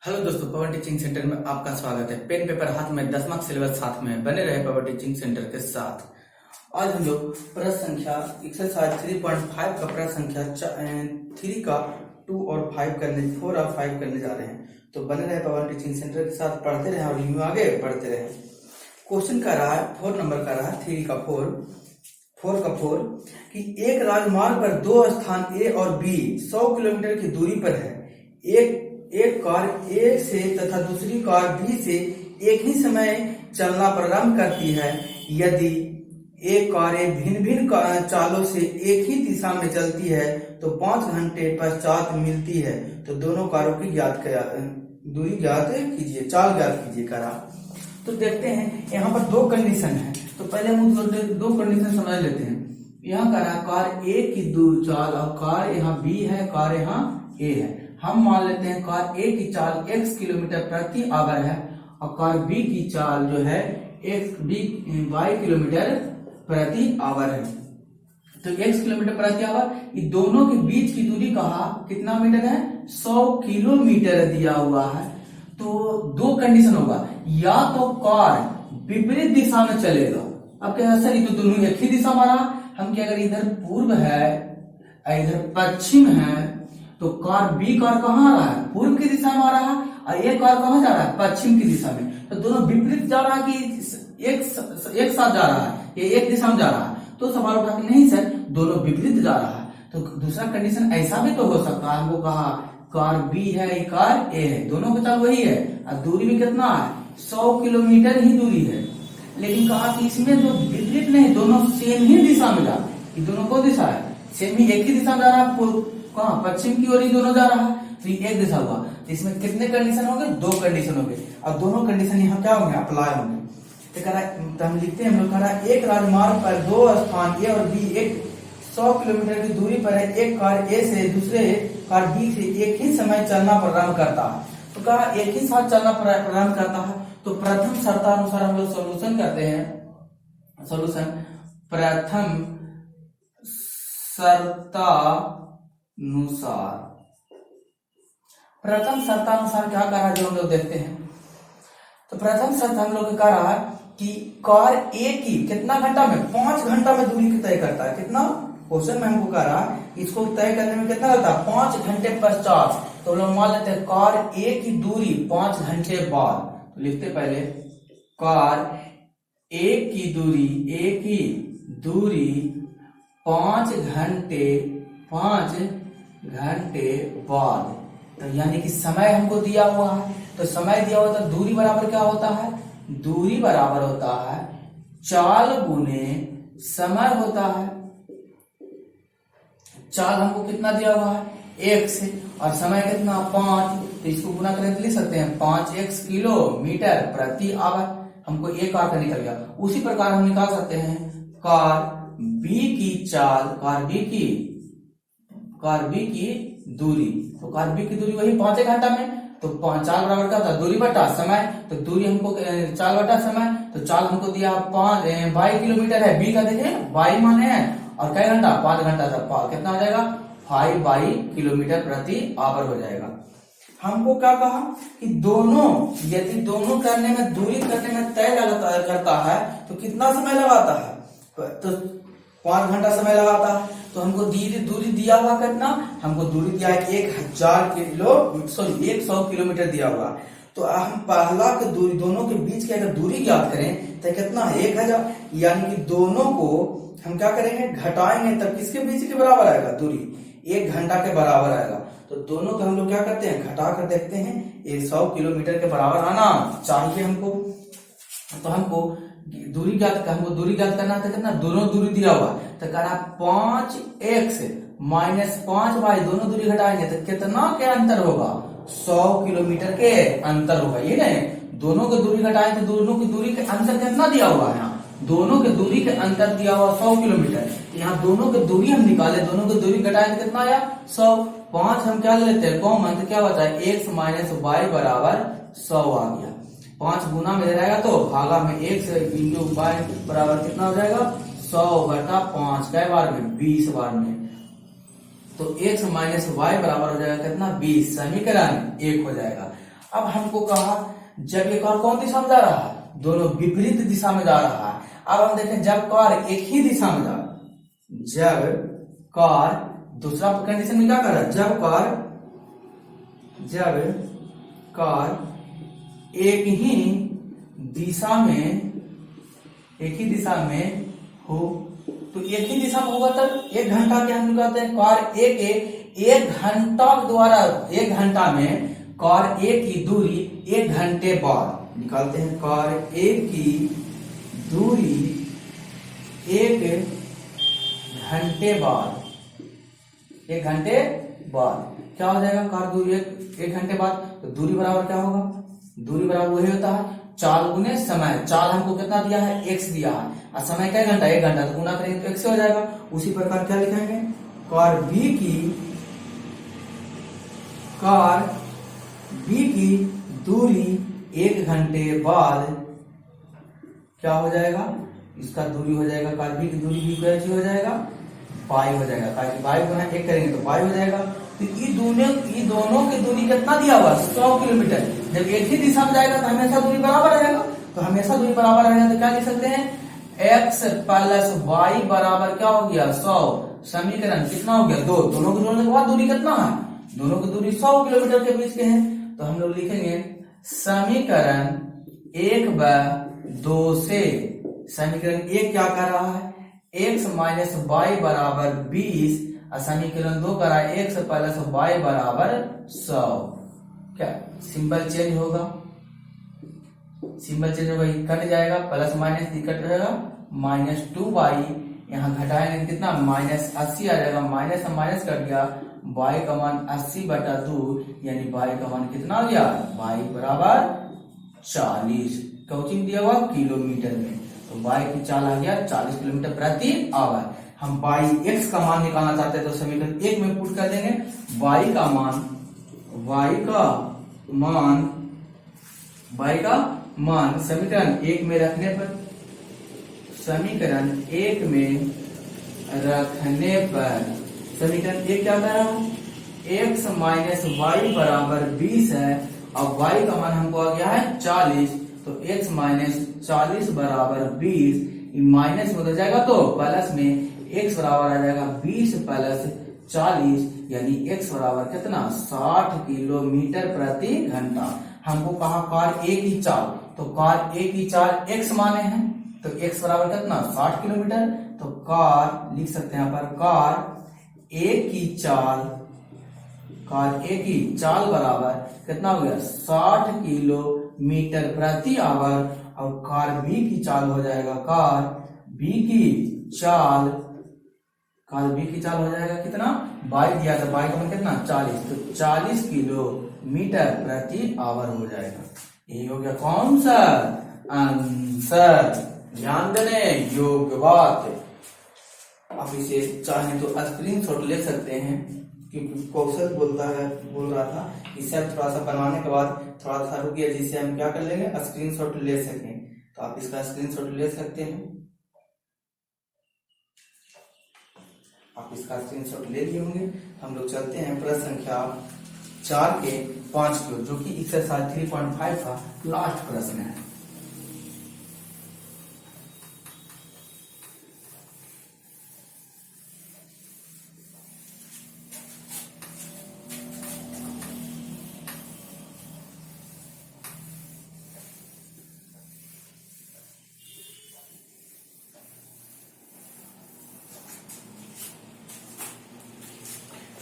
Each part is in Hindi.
हेलो दोस्तों, पवन टीचिंग सेंटर में आपका स्वागत है। पेन पेपर हाथ में, 10वां सिलेबस साथ में, बने रहे पवन टीचिंग सेंटर के साथ। आज हम लोग प्रश्न संख्या एक्सरसाइज 3.5 का प्रश्न संख्या 3 का 2 और 5 करने 4 और 5 करने जा रहे हैं। तो बने रहे पवन टीचिंग सेंटर के साथ, पढ़ते रहे और यूं आगे बढ़ते रहे। क्वेश्चन का रहा है 4 नंबर का रहा है 3 का 4 कि एक राजमार्ग पर दो स्थान ए और बी 100 किलोमीटर की दूरी पर है। एक कार ए से तथा दूसरी कार बी से एक ही समय चलना प्रारंभ करती है। यदि एक कारें भिन्न भिन्न चालों से एक ही दिशा में चलती है तो 5 घंटे पश्चात मिलती है। तो दोनों कारों की दूरी ज्ञात कीजिए, चाल ज्ञात कीजिए करा। तो देखते हैं यहाँ पर दो कंडीशन है। तो पहले हम दो कंडीशन समझ लेते हैं। यहाँ करा कार ए की दूर चाल और कार यहाँ बी है, कार यहाँ ए है। हम मान लेते हैं कार ए की चाल x किलोमीटर प्रति आवर है और कार बी की चाल जो है y किलोमीटर प्रति आवर है। तो x किलोमीटर प्रति आवर, ये दोनों के बीच की दूरी कहा कितना मीटर है? 100 किलोमीटर दिया हुआ है। तो दो कंडीशन होगा, या तो कार विपरीत दिशा में चलेगा। अब क्या सर, ये तो दोनों एक ही दिशा में रहा। हम क्या करें, इधर पूर्व है इधर पश्चिम है, तो कार बी कार कहाँ आ रहा है? पूर्व की दिशा में आ रहा है और ये कार कहाँ जा रहा है? पश्चिम की दिशा में। तो दोनों विपरीत जा रहा है कि एक साथ जा रहा है, ये एक दिशा में जा रहा है? तो सवाल उठा के नहीं सर, दोनों विपरीत जा रहा है। तो दूसरा कंडीशन ऐसा भी तो हो सकता है, हमको कहा कार बी है, ये कार ए है, दोनों की चाल वही है और दूरी भी कितना है? 100 किलोमीटर ही दूरी है। लेकिन कहा कि इसमें जो विपरीत नहीं, दोनों सेम ही दिशा में जा रहा है। दोनों को दिशा है सेम ही, एक ही दिशा में जा रहा है, कहाँ? पश्चिम की ओर ही दोनों जा रहा है। तो ये एक दिशा हुआ। तो इसमें कितने कंडीशन हो गए? दो कंडीशन हो गए और दोनों कंडीशन यहाँ क्या होंगे? अप्लाई होंगे। तो हम लिखते हैं, हम लोग कह रहा है एक राजमार्ग पर दो स्थान ए और बी एक 100 किलोमीटर की दूरी पर है। एक कार ए से दूसरे कार बी से एक ही समय चलना प्रारंभ करता है। तो कहा एक ही साथ चलना प्रारंभ करता है। तो प्रथम शर्तानुसार हम लोग सोल्यूशन करते हैं। सोल्यूशन प्रथम शर्तानुसार क्या कहा जो हम लोग देखते हैं। तो प्रथम शर्त हम लोग कह रहा है कि कार ए की कितना घंटा में? 5 घंटा में दूरी तय करता है। कितना? क्वेश्चन में हमको कह रहा है इसको तय करने में कितना लगता है? 5 घंटे पश्चात। तो हम लोग मान लेते हैं कार ए की दूरी 5 घंटे बाद। तो लिखते पहले कार ए की दूरी 5 घंटे बाद। तो यानी कि समय हमको दिया हुआ है। तो समय दिया हुआ तो दूरी बराबर क्या होता है? दूरी बराबर होता है चाल गुने समय होता है। चाल हमको कितना दिया हुआ है? 1 से, और समय कितना? 5। तो इसको गुना करें तो लिख सकते हैं 5x किलोमीटर प्रति आवर। हमको एक कार का निकल गया। उसी प्रकार हम निकाल सकते हैं कार बी की चाल, कार बी की दूरी। तो कार बी की दूरी वही 5 घंटा में। तो चाल बराबर क्या होता है? दूरी बटा समय। तो दूरी हमको चाल बटा समय। तो चाल हमको दिया 5 किलोमीटर है, बी का देखें y माने है, और कई घंटा? 5 घंटा था। कितना हो जाएगा? 5 किलोमीटर प्रति आवर हो जाएगा। हमको क्या कहा कि यदि दोनों करने में दूरी करने में तय करता है तो कितना समय लगाता है? तो 5 घंटा समय लगाता है। तो हमको दूरी दिया हुआ कितना? हमको दूरी दिया है 100 किलोमीटर दिया हुआ। तो हम पहला के दूरी, दोनों के बीच की अगर दूरी ज्ञात करें तो कितना? 1000। यानी कि दोनों को हम क्या करेंगे? घटाएंगे, तब किसके बीच के बराबर आएगा? दूरी 1 घंटा के बराबर आएगा। तो दोनों को हम लोग क्या करते हैं? घटा कर देखते हैं। 100 किलोमीटर के बराबर आना चाहिए हमको। तो हमको दूरी ज्ञात करना था। कितना? दोनों दूरी दिया हुआ। तो कहा 5x माइनस 5y, दोनों दूरी घटाएंगे तो कितना के अंतर होगा? 100 किलोमीटर के अंतर होगा। ये नहीं, दोनों की दूरी घटाएं तो दोनों की दूरी के अंतर कितना दिया हुआ है? यहाँ दोनों के दूरी के अंतर दिया हुआ 100 किलोमीटर। यहाँ दोनों की दूरी हम निकाले, दोनों की दूरी घटाएं तो कितना आया? 100। 5 हम क्या लेते हैं कॉमन, तो क्या बचा है? x माइनस y बराबर 100 आ गया। 5 गुना में रहेगा तो भागा में 1 से इंटू y बराबर कितना हो जाएगा? 100 बटा 5 कै बार में? 20 बार में। तो x माइनस वाई बराबर हो जाएगा कितना 20, समीकरण 1 हो जाएगा। अब हमको कहा जब ये कार कौन दिशा में जा रहा है, दोनों विपरीत दिशा में जा रहा है। अब हम देखें जब कार एक ही दिशा में जा, जब कार दूसरा कंडीशन में क्या कर रहा है, जब कार एक ही दिशा में हो, तो एक ही दिशा में होगा तब 1 घंटा के हम कहते हैं कार एक घंटा द्वारा 1 घंटा में कार एक की दूरी 1 घंटे बाद निकालते हैं। कार एक की दूरी 1 घंटे बाद, 1 घंटे बाद क्या हो जाएगा, कार दूरी 1 घंटे बाद, तो दूरी बराबर क्या होगा, दूरी बराबर वही होता है चाल गुने समय। चाल हमको कितना दिया है, x दिया है, और समय क्या घंटा, 1 घंटा, तो गुना करेंगे तो x हो जाएगा। उसी प्रकार क्या लिखेंगे, कार B की दूरी 1 घंटे बाद क्या हो जाएगा, इसका दूरी हो जाएगा, कार B की दूरी भी कैसी हो जाएगा, पाई हो जाएगा, ताकि पाई गुना 1 करेंगे तो पाई हो जाएगा। तो ये दोनों की दूरी कितना दिया हुआ, 100 किलोमीटर। जब एक ही दिशा में जाएगा तो हमेशा दूरी बराबर रहेगा, तो हमेशा दूरी बराबर रहेगा तो क्या लिख सकते हैं, x प्लस y बराबर क्या हो गया, 100। समीकरण कितना हो गया, 2। दोनों के जोड़ने के बाद दूरी कितना है, दोनों की दूरी 100 किलोमीटर के बीच के हैं, तो हम लोग लिखेंगे समीकरण 1/2 से, समीकरण 1 क्या कर रहा है, x माइनस y बराबर 20, और समीकरण 2 कर रहा है x प्लस y बराबर 100। क्या सिंबल चेंज होगा, कट जाएगा, प्लस माइनस कट रहेगा, -2y, यहाँ घटाएंगे कितना, -80 आ जाएगा, माइनस माइनस कट गया, y का मान 80/2, यानी y का मान कितना हो गया, y बराबर 40। कोचिंग दिया हुआ किलोमीटर में, तो y की चाल आ गया 40 किलोमीटर प्रति आवर। हम x का मान निकालना चाहते हैं तो समीकरण 1 में पुट कर देंगे, y का मान समीकरण 1 में रखने पर, समीकरण 1 क्या कर रहा है, x माइनस y बराबर 20 है, अब y का मान हमको आ गया है 40, तो x माइनस 40 बराबर 20, माइनस में हो जाएगा तो प्लस में x बराबर आ जाएगा 20 प्लस 40, यानी x बराबर कितना, 60 किलोमीटर प्रति घंटा। हमको कहा कार ए की चाल, तो कार ए की चाल x माने हैं, तो x बराबर कितना, 60 किलोमीटर, तो कार लिख सकते हैं यहाँ पर, कार ए की चाल बराबर कितना हो गया, 60 किलोमीटर प्रति आवर। और कार बी की चाल हो जाएगा, कार बी की चाल हो जाएगा कितना, 22 दिया था, 22 का मान कितना, 40, तो 40 किलोमीटर प्रति आवर हो जाएगा। ये हो गया कौन सा आंसर, ध्यान देने योग्य बात। आप इसे चाहें तो स्क्रीनशॉट ले सकते हैं, क्योंकि कौशल बोल रहा था कि सर थोड़ा सा बनवाने के बाद थोड़ा सा रुक गया, जिससे हम क्या कर लेंगे, स्क्रीनशॉट ले सकें। तो आप इसका स्क्रीनशॉट ले सकते हैं, आप इसका स्क्रीनशॉट ले लिए होंगे। हम लोग चलते हैं प्रश्न संख्या 4 के 5 की, जो कि एक्सरसाइज 3.5 का लास्ट प्रश्न है।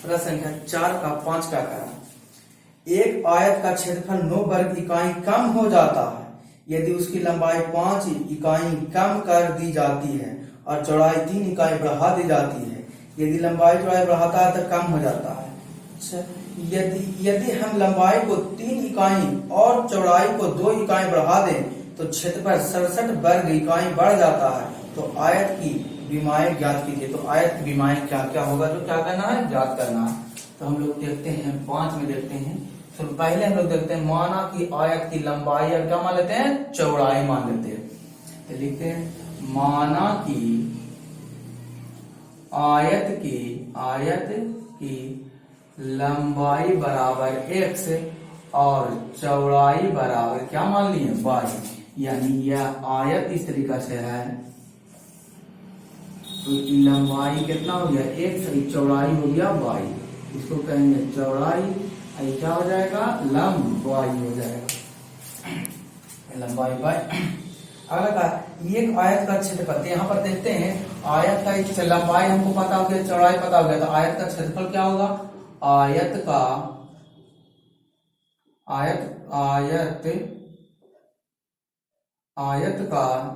प्रश्न संख्या 4 का 5 का करा, एक आयत का क्षेत्रफल 9 वर्ग इकाई कम हो जाता है यदि उसकी लंबाई 5 इकाई कम कर दी जाती है और चौड़ाई 3 इकाई बढ़ा दी जाती है। यदि लंबाई चौड़ाई बढ़ाता है तो कम हो जाता है। अच्छा, यदि हम लंबाई को 3 इकाई और चौड़ाई को 2 इकाई बढ़ा दें तो क्षेत्रफल 67 वर्ग इकाई बढ़ जाता है। तो आयत की विमाएं ज्ञात कीजिए। तो आयत की विमाएं क्या क्या होगा, जो क्या करना है, ज्ञात करना है। तो हम लोग देखते हैं 5 में देखते हैं। तो पहले हम लोग देखते हैं, माना कि आयत की लंबाई और क्या मान लेते हैं, चौड़ाई मान लेते हैं। तो लिखते हैं माना कि आयत की लंबाई बराबर x और चौड़ाई बराबर क्या मान लिए बाई, यानी यह आयत इस तरीका से है तो लंबाई कितना हो गया x, चौड़ाई हो गया बाई, इसको कहेंगे चौड़ाई, ये क्या हो जाएगा लंबाई हो जाएगा, लंबाई बाई। अगला का एक आयत का क्षेत्रफल, यहाँ पर देखते हैं आयत का लंबाई हमको पता हो गया, चौड़ाई पता हो गया, तो आयत का क्षेत्रफल क्या होगा, आयत का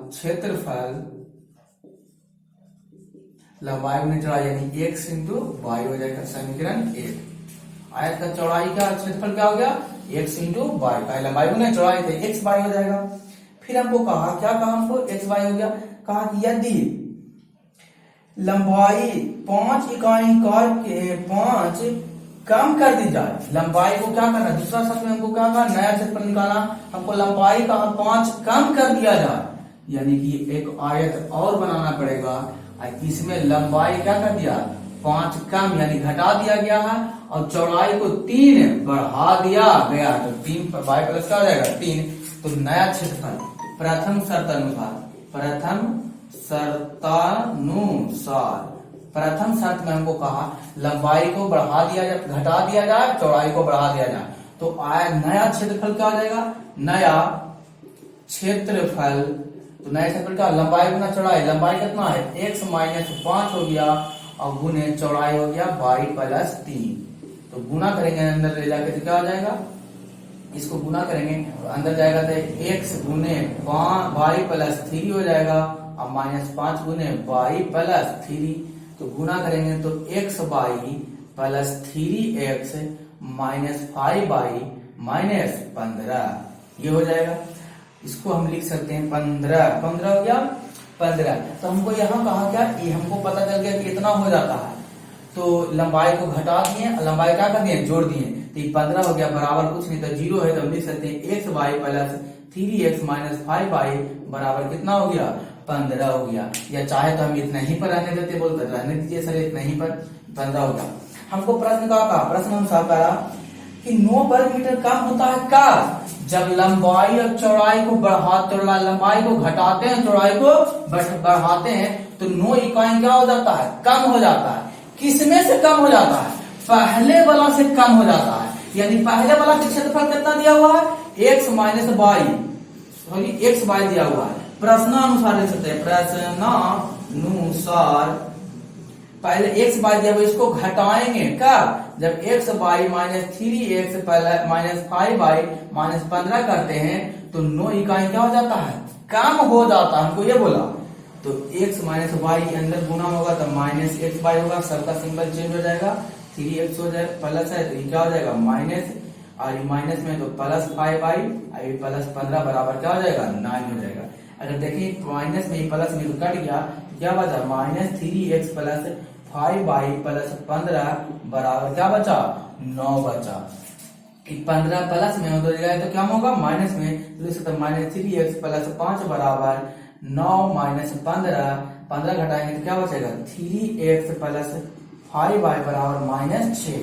क्षेत्रफल लंबाई में चौड़ाई यानी x इंटू वाई हो जाएगा, समीकरण 1। आयत का चौड़ाई का क्षेत्रफल क्या हो गया x इंटू वाई, का लंबाई में चौड़ाई थे x वाई हो जाएगा। फिर हमको कहा क्या कहा, हमको x वाई हो गया, कहा कि यदि लंबाई 5 इकाई के 5 कम कर दी जाए, लंबाई को क्या करना, दूसरा शब्द में हमको क्या करना, नया क्षेत्रफल निकालना, हमको लंबाई का 5 कम कर दिया जाए, यानी कि एक आयत और बनाना पड़ेगा, इसमें लंबाई क्या कर दिया 5 कम यानी घटा दिया गया है, और चौड़ाई को 3 बढ़ा दिया गया, तो 3 बाई प्लस क्या हो जाएगा 3, तो नया क्षेत्रफल प्रथम शर्त में हमको कहा लंबाई को बढ़ा दिया जाए, घटा दिया जाए, चौड़ाई को बढ़ा दिया जाए, तो नया क्षेत्रफल क्या हो जाएगा, नया क्षेत्रफल, तो नया क्षेत्रफल क्या, लंबाई गुना चौड़ाई, लंबाई कितना है x माइनस 5 हो गया, और गुने चौड़ाई हो गया y प्लस 3, तो गुना करेंगे अंदर ले जाके तो क्या हो जाएगा, इसको गुना करेंगे अंदर जाएगा तो x गुने y प्लस 3 हो जाएगा, और माइनस 5 गुने y प्लस 3, तो गुना करेंगे तो x y plus 3x minus 5y minus 15 ये हो जाएगा। इसको हम लिख सकते हैं 15 हो गया 15। तो हमको यहाँ कहा क्या, ये हमको पता चल गया कि इतना हो जाता है, तो लंबाई को घटा दिए, लंबाई क्या कर दिए जोड़ दिए, तो ये 15 हो गया, बराबर कुछ नहीं, तो 0 है, तो हम लिख सकते हैं x y plus 3x minus 5y बराबर कितना हो गया 15 हो गया, या चाहे तो हम इतना ही पर रहने देते, बोलते रहने दीजिए सर इतना ही पर 15 हो गया। हमको प्रश्न का प्रश्न अनुसार करा कि 9 वर्ग मीटर कम होता है कब, जब लंबाई और चौड़ाई को लंबाई को घटाते हैं, चौड़ाई को बढ़ाते हैं, तो 9 इकाई क्या हो जाता है कम हो जाता है, किसमें से कम हो जाता है, पहले वाला से कम हो जाता है, यानी पहले वाला का क्षेत्रफल कितना दिया हुआ है x minus y, x y दिया हुआ है, प्रश्नानुसार लिख सकते हैं, प्रश्नानुसार पहले x बाई दिया हुआ, इसको घटाएंगे कब, जब x by minus 3x minus 5 by minus 15 करते हैं, तो 9 इकाई क्या हो जाता है कम हो जाता है, हमको ये बोला, तो x माइनस वाई अंदर गुना होगा तो माइनस x बाई होगा, सबका सिंबल चेंज हो जाएगा, 3x हो जाएगा प्लस है, तो ये क्या हो जाएगा माइनस, और माइनस में तो प्लस 5 बाई प्लस 15 बराबर क्या हो जाएगा 9 हो जाएगा। अगर देखिए माइनस में प्लस में तो कट गया, तो क्या बचा minus 3x plus 5y plus 15 बराबर क्या बचा 9 बचा, 15 प्लस में हो जाएगा तो क्या होगा माइनस में, तो इसका माइनस 3x प्लस 5 बराबर 9 माइनस 15 घटाएंगे तो क्या बचेगा 3x प्लस 5y बराबर माइनस 6,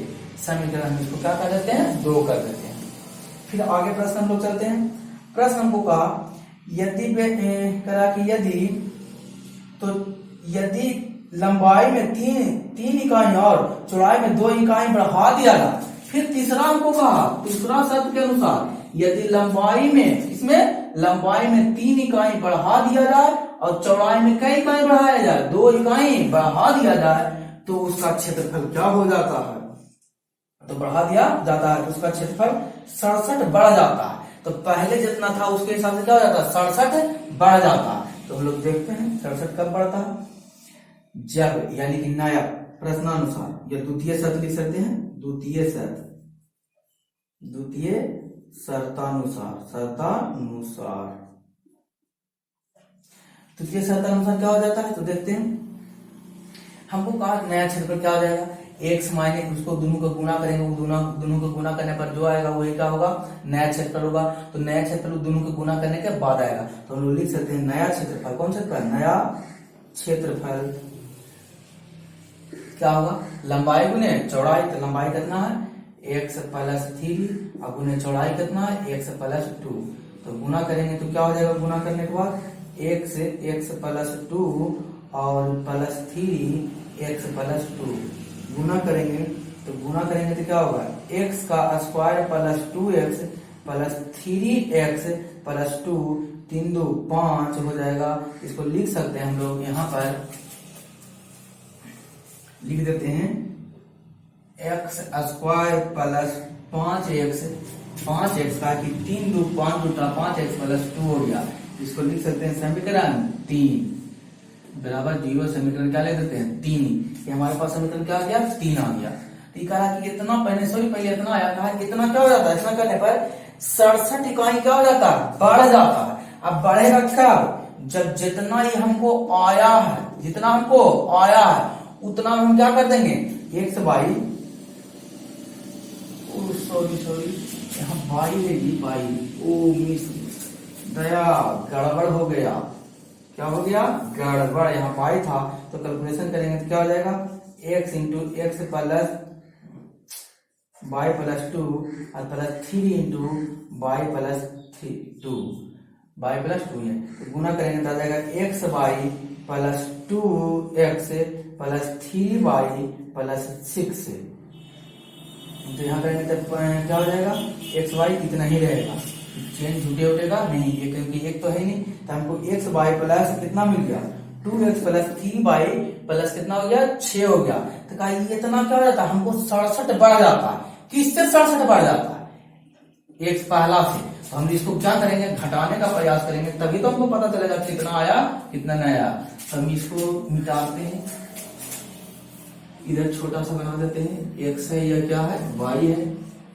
समीकरण इसको क्या कर देते हैं 2 कर देते हैं। फिर आगे प्रश्न हम लोग चलते हैं। प्रश्न हमको कहा यदि लंबाई में 3 इकाई और चौड़ाई में 2 इकाई बढ़ा दिया जाए, फिर तीसरा हमको कहा तीसरा शर्त के अनुसार यदि लंबाई में 3 इकाई बढ़ा दिया जाए और चौड़ाई में कई इकाई बढ़ाया जाए, 2 इकाई बढ़ा दिया जाए, तो उसका क्षेत्रफल क्या हो जाता है, तो बढ़ा दिया जाता है तो उसका क्षेत्रफल 67 बढ़ जाता है, तो पहले जितना था उसके हिसाब से क्या हो जाता है 67 बढ़ जाता है। तो हम लोग देखते हैं 67 कब बढ़ता है, जब यानी कि नया प्रश्नानुसार, या द्वितीय शर्त लिख सकते हैं, द्वितीय शर्तानुसार क्या हो जाता है, तो देखते हैं। हमको कहा नया क्षेत्रफल क्या हो जाएगा, x माइनस उसको दोनों का गुना करेंगे, वो दोनों का गुना करने पर जो आएगा वही क्या होगा नया क्षेत्रफल होगा, तो नया क्षेत्रफल दोनों का गुना करने के बाद आएगा, तो हम लोग लिख सकते हैं नया क्षेत्रफल, कौन क्षेत्रफल नया क्षेत्रफल क्या होगा लंबाई गुने चौड़ाई, तो लंबाई कितना है एक्स प्लस 3 और गुने चौड़ाई कितना है एक्स प्लस 2। तो गुना करेंगे तो क्या हो जाएगा, गुना करने के बाद एक्स प्लस 2 और प्लस 3 एक्स प्लस 2 गुना करेंगे तो क्या होगा, एक्स का square plus 2x plus 3x plus 2, 3 2 5 हो जाएगा। इसको लिख सकते हैं हम लोग, यहाँ पर लिख देते हैं एक्स स्क्वायर प्लस 5x का कि 3 2 5 2 5x प्लस 2 हो गया। इसको लिख सकते हैं समीकरण 3 बराबर 0। समीकरण क्या ले देते हैं 3। ये हमारे पास समीकरण क्या आ गया 3 आ गया। तो कहा कि इतना पहले इतना आया, कहा इतना क्या हो जाता है, इतना करने पर 67 इकाई क्या हो जाता है, बढ़ जाता है। अब बढ़ेगा क्या, जब जितना ही हमको आया है उतना हम क्या कर देंगे एक्स बाई, सॉरी यहाँ बाई लेगी बाई, ओ मिस दया गड़बड़ हो गया। क्या हो गया, गड़बड़। यहाँ बाई था तो कैलकुलेशन करेंगे तो क्या हो जाएगा, x into x plus by plus 2 और प्लस 3 इंटू बाई प्लस 2 है। तो गुना करेंगे तो आ जाएगा x by plus 2x plus 3 by plus 6। तो यहाँ करेंगे तो क्या हो जाएगा, एक्स बाई इतना ही रहेगा, चेंज उठेगा नहीं, क्योंकि एक तो है नहीं। तो हमको एक्स बाई प्लस कितना मिल गया 2x प्लस 3 बाई प्लस कितना हो गया 6 हो गया। तो कहा ये इतना क्या हो जाता है, हमको 67 बढ़ जाता है। किससे 67 बढ़ जाता है, एक्स पहला से। तो हम इसको क्या करेंगे, घटाने का प्रयास करेंगे, तभी तो हमको पता चलेगा कितना आया कितना नहीं आया। तो हम इसको मिटाते हैं, इधर छोटा सा बना देते हैं, एक्स है यह क्या है वाई है,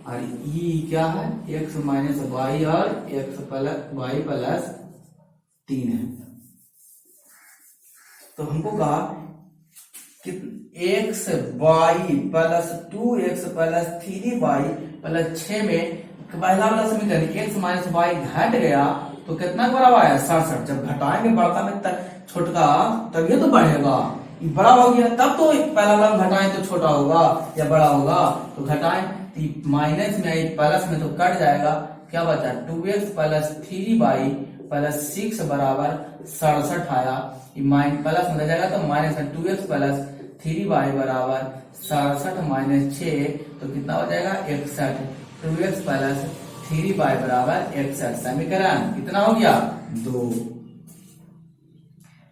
और ई क्या है एक्स माइनस वाई और एक्स प्लस वाई प्लस 3 है। तो हमको कहा कि x y plus 2x plus 3y plus 6 में पहला वाला समीकरण एक्स माइनस वाई घट गया तो कितना बराबर है 67। जब घटाएंगे बड़का में छोटका तभी तो बढ़ेगा, ये बड़ा हो गया तब तो पहला वाला घटाएं तो छोटा होगा या बड़ा होगा। तो घटाएं तो माइनस में प्लस में तो कट जाएगा, क्या बचा 2x प्लस 3y प्लस 6 बराबर 67 आया। प्लस में जाएगा तो माइनस 2x प्लस 3y बराबर 67 माइनस 6 तो कितना हो जाएगा 61। 2x प्लस 3y बराबर 61। समीकरण कितना हो गया 2।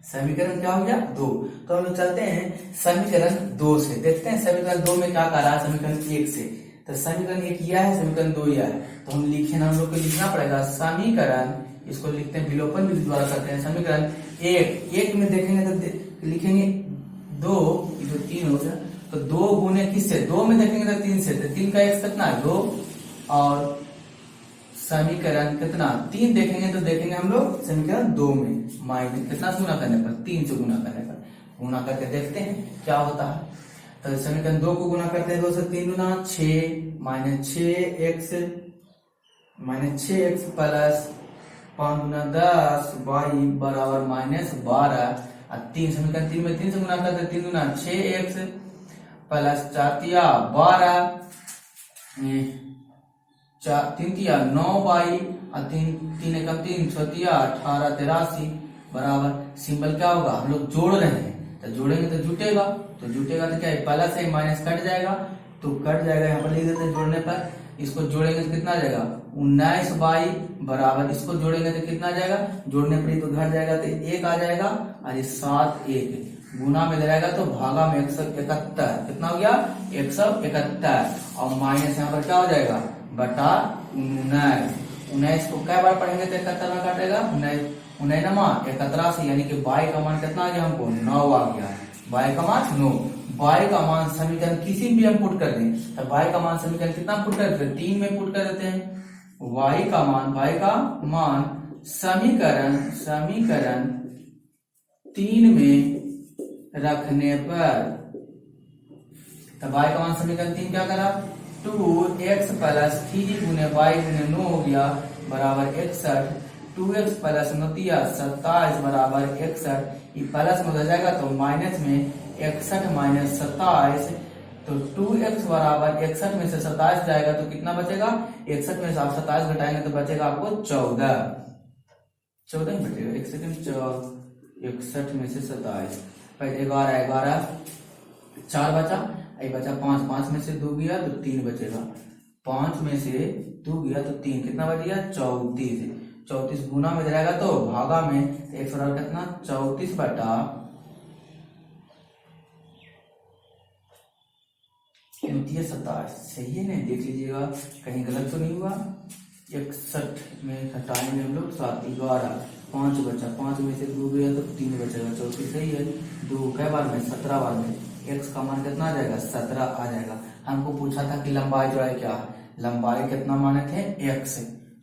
समीकरण क्या हो गया 2। तो हम चलते हैं समीकरण 2 से, देखते हैं समीकरण 2 में क्या कह रहा है समीकरण 1 से। तो समीकरण 1 यह है, समीकरण 2 यह है। तो हम लिखे हम लोग को लिखना पड़ेगा समीकरण, इसको लिखते हैं विलोपन विधि द्वारा करते हैं। समीकरण 1 में देखेंगे तो लिखेंगे 2 जो 3 हो गया, तो 2 गुने किससे 2 में देखेंगे तो 3 से, तो 3 का x कितना 2 और समीकरण कितना 3 देखेंगे तो देखेंगे हम लोग समीकरण 2 में माइनस कितना से गुना करने पर 3 से गुना करने पर, गुना करके देखते हैं क्या होता है। तो समीकरण 2 को गुना करते हैं 2 से 3 गुना 6 माइनस 6x प्लस 5 गुना 10 y बराबर माइनस 12 और 3 समीकरण 3 में 3 से गुना करते 3 गुना 6x प्लस 4 तिया 12 3 तिया 9y और 3 एकम 3 6 तिया 18 83 बराबर सिंबल क्या होगा, हम लोग जोड़ रहे हैं तो जोड़ेंगे तो जुटेगा तो क्या है प्लस है माइनस कट जाएगा, तो कट जाएगा यहाँ पर लिख देते हैं जोड़ने पर। इसको जोड़ेंगे तो कितना आ जाएगा 19y बराबर, इसको जोड़ेंगे तो कितना आ जाएगा, जोड़ने पर ही तो घट जाएगा तो 1 आ जाएगा और 7 1 गुना में जाएगा तो भागा में 171 कितना हो गया 171 और माइनस यहाँ पर क्या हो जाएगा बटा 19 को क्या बार पढ़ेंगे तो 71 में काटेगा 19 नमा 71 से, यानी कि y का मान कितना आ गया हमको 9 आ गया, y का मान 9। y का मान समीकरण किसी भी हम पुट कर दें तो y का मान समीकरण कितना पुट कर देते हैं 3 में पुट कर देते हैं। y का मान समीकरण 3 में रखने पर तो y का मान समीकरण 3 क्या करा 2x प्लस 3 गुने y गुने 9 हो गया बराबर 61। 2x प्लस 9 27 बराबर 61, ये प्लस में हो जाएगा तो माइनस में 61 माइनस 27 तो 2x बराबर 61 में से 27 जाएगा तो कितना बचेगा, 61 में से आप 27 घटाएंगे तो बचेगा आपको 14 ही बचेगा। 61 में से 27 11 4 बचा, ये बचा 5, 5 में से 2 गया तो 3 बचेगा, 5 में से 2 गया तो 3, कितना बच गया 34। 34 गुना में रहेगा तो भागा में 1 बराबर कितना 34 बटा 27। सही है ना, देख लीजिएगा कहीं गलत तो नहीं हुआ। 61 में घटाएंगे हम लोग 7, 11, 5 बचा, 5 में से 2 गया तो 3 बचेगा, 34 सही है। 2 कै बार में 17 बार में x का मान कितना आ जाएगा 17 आ जाएगा। हमको पूछा था कि लंबाई चौड़ाई क्या है, लंबाई कितना माने थे x,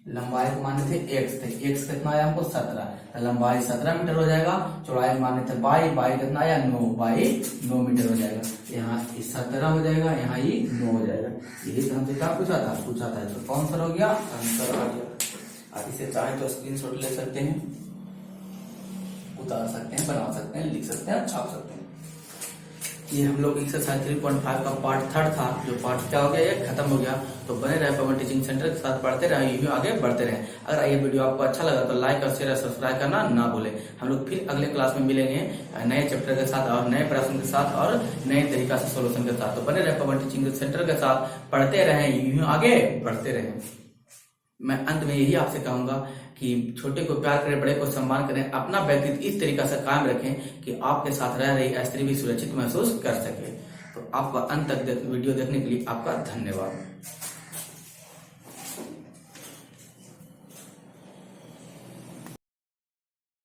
लंबाई माने थे x थे, x कितना आया हमको 17, तो लंबाई 17 मीटर हो जाएगा। चौड़ाई माने थे बाई कितना आया 9 मीटर हो जाएगा। यहाँ 17 हो जाएगा, यहाँ ये 9 हो जाएगा। यही तो हमसे क्या पूछा था तो कौन सा हो गया आंसर आ गया। आप इसे चाहे तो स्क्रीनशॉट ले सकते हैं, उतार सकते हैं, बना सकते हैं, लिख सकते हैं, छाप सकते हैं। ये हम लोग एक्सरसाइज 3.5 का पार्ट 3 था, जो पार्ट क्या हो गया ये खत्म हो गया। तो बने रहे पवन टीचिंग सेंटर के साथ, पढ़ते रहे, यूं आगे बढ़ते रहे। अगर ये वीडियो आपको अच्छा लगा तो लाइक और शेयर और सब्सक्राइब करना ना भूले। हम लोग फिर अगले क्लास में मिलेंगे नए चैप्टर के साथ और नए प्रश्न के साथ और नए तरीका से सोल्यूशन के साथ। तो बने रहे पवन टीचिंग सेंटर के साथ, पढ़ते रहे, यूं आगे बढ़ते रहे। मैं अंत में यही आपसे कहूंगा कि छोटे को प्यार करें, बड़े को सम्मान करें, अपना व्यक्तित्व इस तरीका से कायम रखें कि आपके साथ रह रही स्त्री भी सुरक्षित महसूस कर सके। तो आपका अंत तक वीडियो देखने के लिए आपका धन्यवाद।